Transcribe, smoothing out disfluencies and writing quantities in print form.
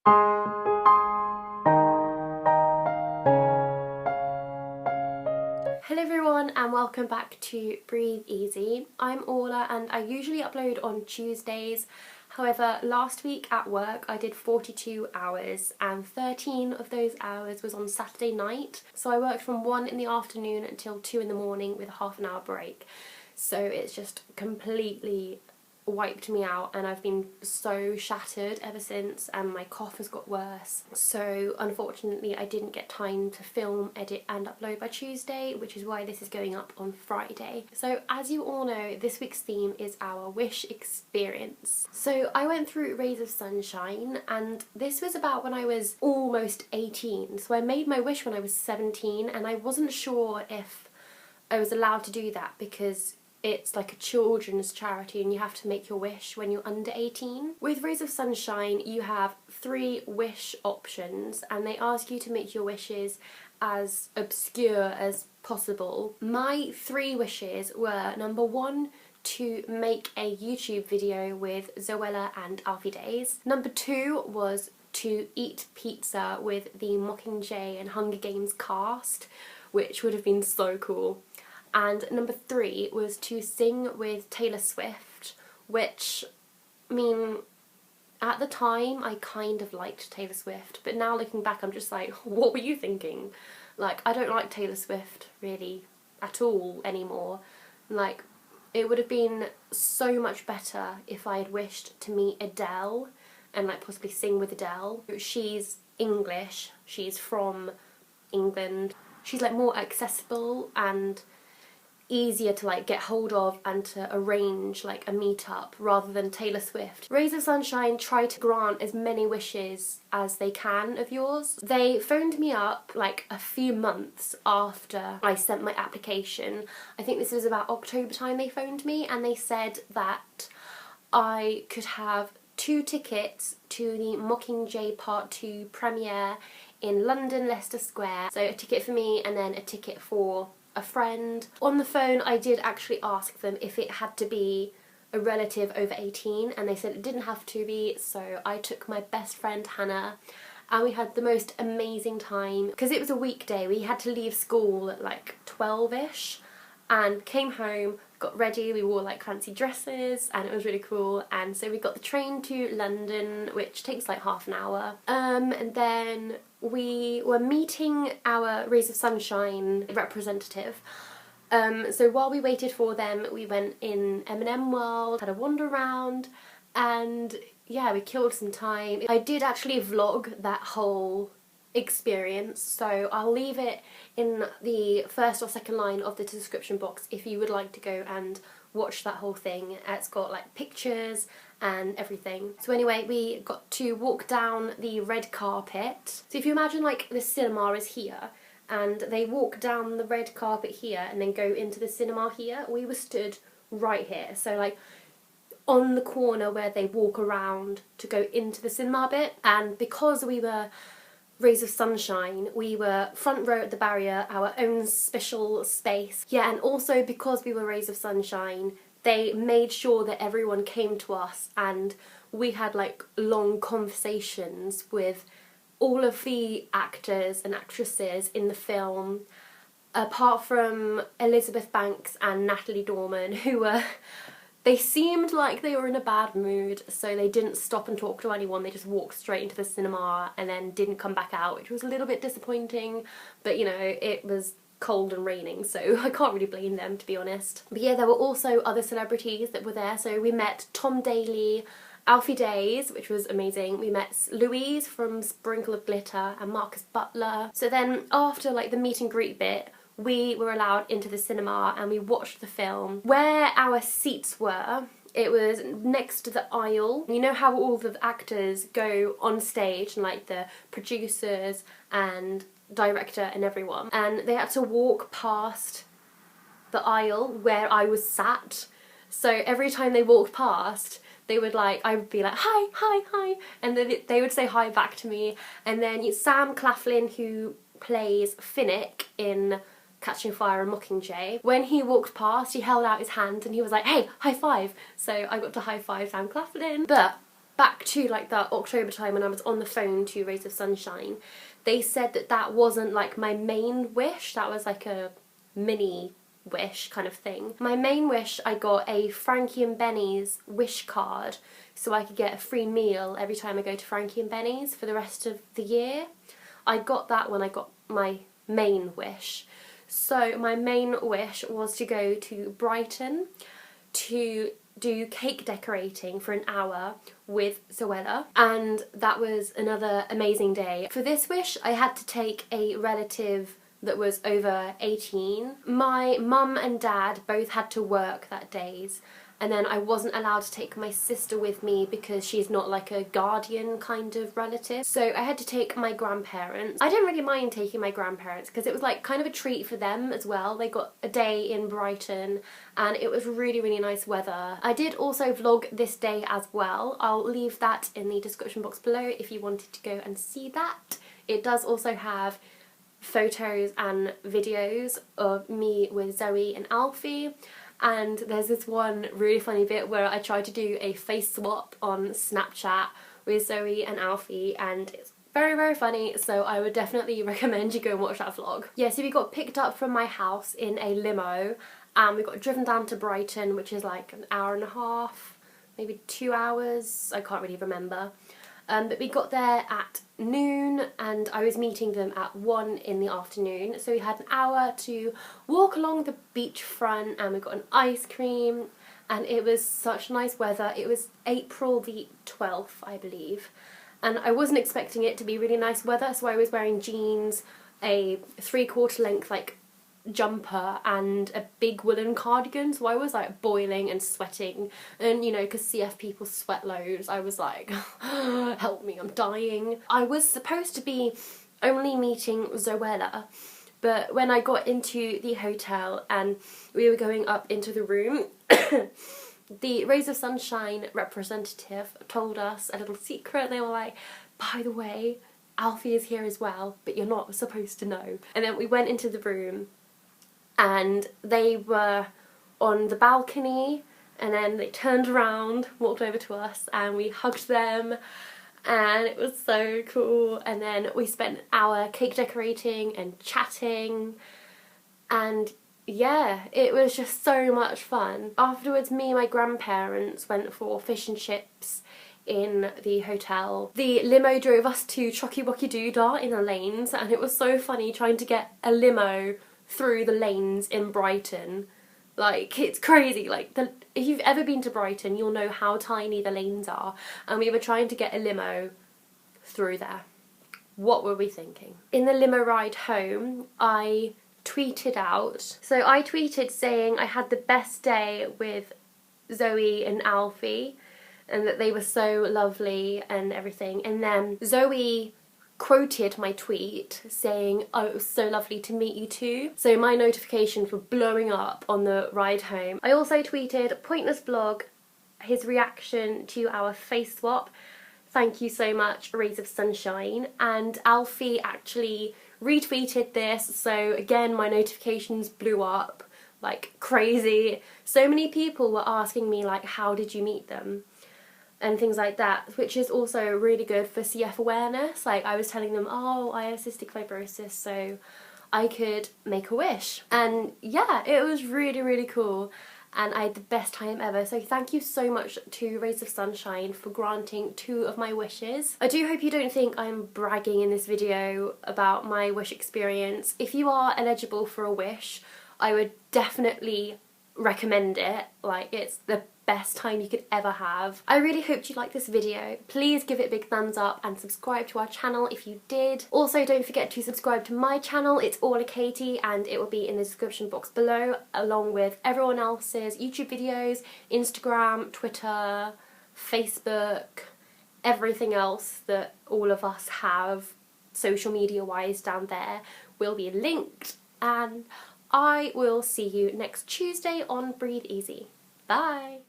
Hello everyone and welcome back to Breathe Easy. I'm Orla and I usually upload on Tuesdays. However, last week at work I did 42 hours and 13 of those hours was on Saturday night. So I worked from 1 in the afternoon until 2 in the morning with a half an hour break. So it's just completely wiped me out and I've been so shattered ever since, and my cough has got worse. So unfortunately I didn't get time to film, edit and upload by Tuesday, which is why this is going up on Friday. So as you all know, this week's theme is our wish experience. So I went through Rays of Sunshine and this was about when I was almost 18. So I made my wish when I was 17 and I wasn't sure if I was allowed to do that because it's like a children's charity and you have to make your wish when you're under 18. With Rays of Sunshine you have 3 wish options and they ask you to make your wishes as obscure as possible. My 3 wishes were: number 1, to make a YouTube video with Zoella and Alfie Days. Number 2 was to eat pizza with the Mockingjay and Hunger Games cast, which would have been so cool. And number 3 was to sing with Taylor Swift, which, I mean, at the time I kind of liked Taylor Swift, but now looking back I'm just like, what were you thinking? Like, I don't like Taylor Swift really at all anymore. Like, it would have been so much better if I had wished to meet Adele and like possibly sing with Adele. She's English, she's from England, she's like more accessible and easier to like get hold of and to arrange like a meetup rather than Taylor Swift. Rays of Sunshine try to grant as many wishes as they can of yours. They phoned me up like a few months after I sent my application. I think this was about October time they phoned me, and they said that I could have 2 tickets to the Mockingjay Part 2 premiere in London, Leicester Square. So a ticket for me and then a ticket for a friend. On the phone I did actually ask them if it had to be a relative over 18 and they said it didn't have to be, so I took my best friend Hannah and we had the most amazing time. Because it was a weekday, we had to leave school at like 12ish and came home, got ready, we wore like fancy dresses and it was really cool. And so we got the train to London, which takes like half an hour, and then we were meeting our Rays of Sunshine representative. So while we waited for them we went in M&M World, had a wander around, and yeah, we killed some time. I did actually vlog that whole experience, so I'll leave it in the first or second line of the description box if you would like to go and watch that whole thing. It's got like pictures and everything. So anyway, we got to walk down the red carpet. So if you imagine like the cinema is here and they walk down the red carpet here and then go into the cinema here, we were stood right here. So like on the corner where they walk around to go into the cinema bit. And because we were Rays of Sunshine, we were front row at the barrier, our own special space. Yeah, and also because we were Rays of Sunshine, they made sure that everyone came to us and we had like long conversations with all of the actors and actresses in the film, apart from Elizabeth Banks and Natalie Dormer, who were, they seemed like they were in a bad mood, so they didn't stop and talk to anyone. They just walked straight into the cinema and then didn't come back out, which was a little bit disappointing, but you know, it was cold and raining, so I can't really blame them, to be honest. But yeah, there were also other celebrities that were there. So we met Tom Daley, Alfie Days, which was amazing. We met Louise from Sprinkle of Glitter and Marcus Butler. So then after like the meet and greet bit, we were allowed into the cinema and we watched the film. Where our seats were, it was next to the aisle. You know how all the actors go on stage and like the producers and director and everyone, and they had to walk past the aisle where I was sat. So every time they walked past, they would like, I would be like, hi, hi, hi, and then they would say hi back to me. And then Sam Claflin, who plays Finnick in Catching Fire and Mockingjay, when he walked past he held out his hand and he was like, hey, high five. So I got to high five Sam Claflin. But back to like that October time when I was on the phone to Rays of Sunshine, they said that that wasn't like my main wish, that was like a mini wish kind of thing. My main wish, I got a Frankie and Benny's wish card so I could get a free meal every time I go to Frankie and Benny's for the rest of the year. I got that when I got my main wish. So my main wish was to go to Brighton to do cake decorating for an hour with Zoella, and that was another amazing day. For this wish I had to take a relative that was over 18. My mum and dad both had to work that days, and then I wasn't allowed to take my sister with me because she's not like a guardian kind of relative. So I had to take my grandparents. I didn't really mind taking my grandparents because it was like kind of a treat for them as well. They got a day in Brighton and it was really, really nice weather. I did also vlog this day as well. I'll leave that in the description box below if you wanted to go and see that. It does also have photos and videos of me with Zoe and Alfie. And there's this one really funny bit where I tried to do a face swap on Snapchat with Zoe and Alfie, and it's very, very funny, so I would definitely recommend you go and watch that vlog. Yeah, so we got picked up from my house in a limo, and we got driven down to Brighton, which is like an hour and a half, maybe 2 hours, I can't really remember. But we got there at noon and I was meeting them at 1 in the afternoon, so we had an hour to walk along the beachfront and we got an ice cream, and it was such nice weather. It was April the 12th, I believe, and I wasn't expecting it to be really nice weather, so I was wearing jeans, a 3/4 length like jumper and a big woolen cardigan, so I was like boiling and sweating, and you know, because CF people sweat loads, I was like help me, I'm dying. I was supposed to be only meeting Zoella, but when I got into the hotel and we were going up into the room the Rays of Sunshine representative told us a little secret. They were like, by the way, Alfie is here as well, but you're not supposed to know. And then we went into the room and they were on the balcony, and then they turned around, walked over to us, and we hugged them, and it was so cool. And then we spent an hour cake decorating and chatting, and yeah, it was just so much fun. Afterwards, me and my grandparents went for fish and chips in the hotel. The limo drove us to Chocky Wocky Doodah in the lanes, and it was so funny trying to get a limo through the lanes in Brighton. Like, it's crazy. Like, if you've ever been to Brighton, you'll know how tiny the lanes are, and we were trying to get a limo through there. What were we thinking? In the limo ride home, I tweeted out. So I tweeted saying I had the best day with Zoe and Alfie and that they were so lovely and everything, and then Zoe quoted my tweet saying, oh, it was so lovely to meet you too. So my notifications were blowing up on the ride home. I also tweeted Pointless Vlog, his reaction to our face swap. Thank you so much, Rays of Sunshine. And Alfie actually retweeted this, so again my notifications blew up like crazy. So many people were asking me like, how did you meet them? And things like that, which is also really good for CF awareness. Like, I was telling them, oh, I have cystic fibrosis, so I could make a wish. And yeah, it was really, really cool, and I had the best time ever. So thank you so much to Rays of Sunshine for granting 2 of my wishes. I do hope you don't think I'm bragging in this video about my wish experience. If you are eligible for a wish, I would definitely recommend it. Like, it's the best time you could ever have. I really hoped you liked this video. Please give it a big thumbs up and subscribe to our channel if you did. Also, don't forget to subscribe to my channel. It's Orla-Katy, and it will be in the description box below, along with everyone else's YouTube videos, Instagram, Twitter, Facebook, everything else that all of us have social media wise down there will be linked, and I will see you next Tuesday on Breathe Easy. Bye!